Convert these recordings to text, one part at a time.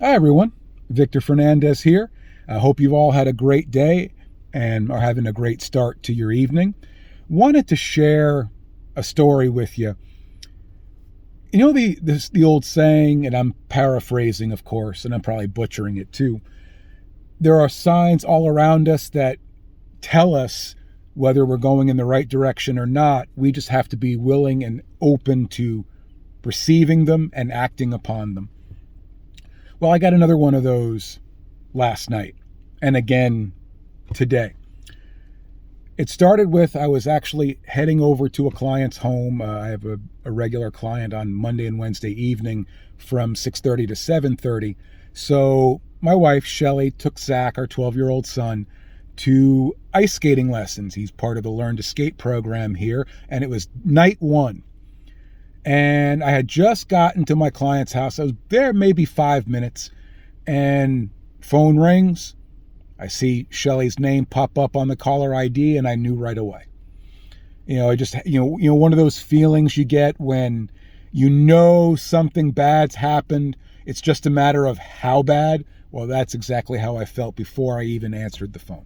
Hi, everyone. Victor Fernandez here. I hope you've all had a great day and are having a great start to your evening. Wanted to share a story with you. You know the old saying, and I'm paraphrasing, of course, and I'm probably butchering it too. There are signs all around us that tell us whether we're going in the right direction or not. We just have to be willing and open to receiving them and acting upon them. Well, I got another one of those last night and again today. It started with I was actually heading over to a client's home. I have a regular client on Monday and Wednesday evening from 6:30 to 7:30. So my wife, Shelly, took Zach, our 12-year-old son, to ice skating lessons. He's part of the Learn to Skate program here, and it was night one. And I had just gotten to my client's house. I was there maybe 5 minutes, and phone rings. I see Shelly's name pop up on the caller ID, and I knew right away. I just, one of those feelings you get when you know something bad's happened. It's just a matter of how bad. Well, that's exactly how I felt before I even answered the phone.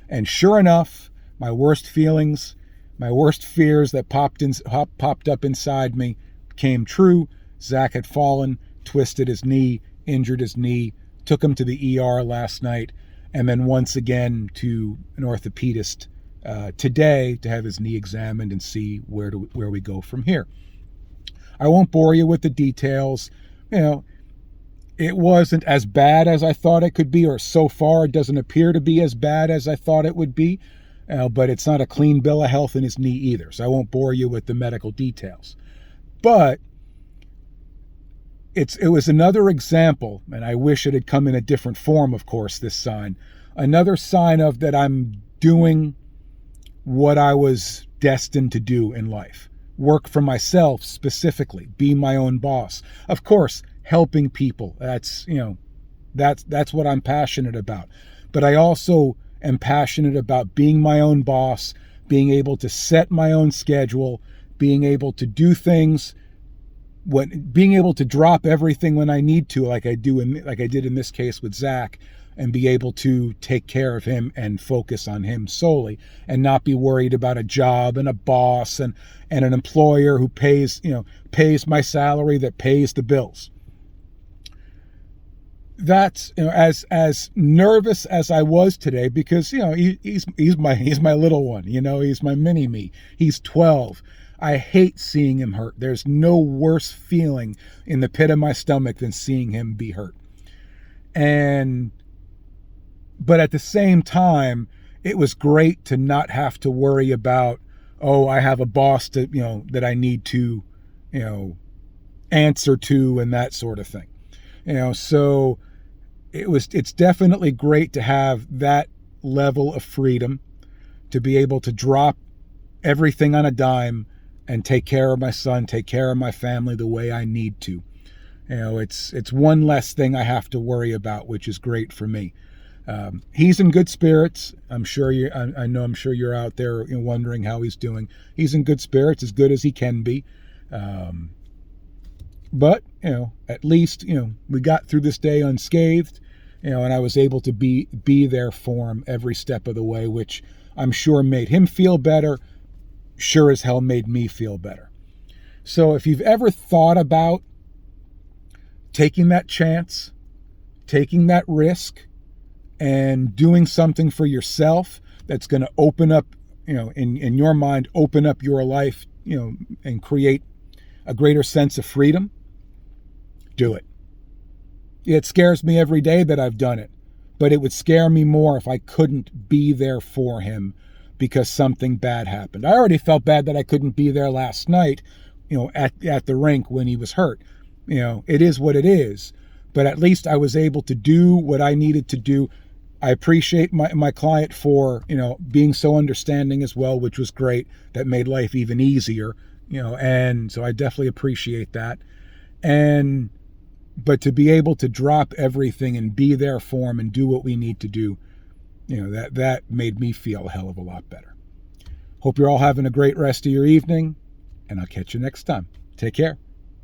And sure enough, my worst feelings, my worst fears that popped up inside me came true. Zach had fallen, twisted his knee, injured his knee, took him to the ER last night, and then once again to an orthopedist today to have his knee examined and see where we go from here. I won't bore you with the details. It wasn't as bad as I thought it could be, or so far it doesn't appear to be as bad as I thought it would be. But it's not a clean bill of health in his knee either, so I won't bore you with the medical details. But it was another example, and I wish it had come in a different form, of course, this sign. Another sign of that I'm doing what I was destined to do in life. Work for myself specifically, be my own boss. Of course, helping people. That's what I'm passionate about. But I also am passionate about being my own boss, being able to set my own schedule, being able to do things, being able to drop everything when I need to, like I did in this case with Zach, and be able to take care of him and focus on him solely, and not be worried about a job and a boss and an employer who pays my salary, that pays the bills. That's as nervous as I was today, because he's my little one. He's my mini me. He's 12. I hate seeing him hurt. There's no worse feeling in the pit of my stomach than seeing him be hurt. But at the same time, it was great to not have to worry about, I have a boss that I need to answer to, and that sort of thing. So it's definitely great to have that level of freedom, to be able to drop everything on a dime and take care of my son, take care of my family the way I need to. It's one less thing I have to worry about, which is great for me. He's in good spirits. I'm sure I'm sure you're out there wondering how he's doing. He's in good spirits, as good as he can be. But at least we got through this day unscathed. And I was able to be there for him every step of the way, which I'm sure made him feel better. Sure as hell made me feel better. So if you've ever thought about taking that chance, taking that risk, and doing something for yourself that's going to open up, in your mind, open up your life, and create a greater sense of freedom, do it. It scares me every day that I've done it, but it would scare me more if I couldn't be there for him because something bad happened. I already felt bad that I couldn't be there last night, at the rink when he was hurt. It is what it is, but at least I was able to do what I needed to do. I appreciate my client for, being so understanding as well, which was great. That made life even easier, and so I definitely appreciate that. But to be able to drop everything and be there for him and do what we need to do, that made me feel a hell of a lot better. Hope you're all having a great rest of your evening, and I'll catch you next time. Take care.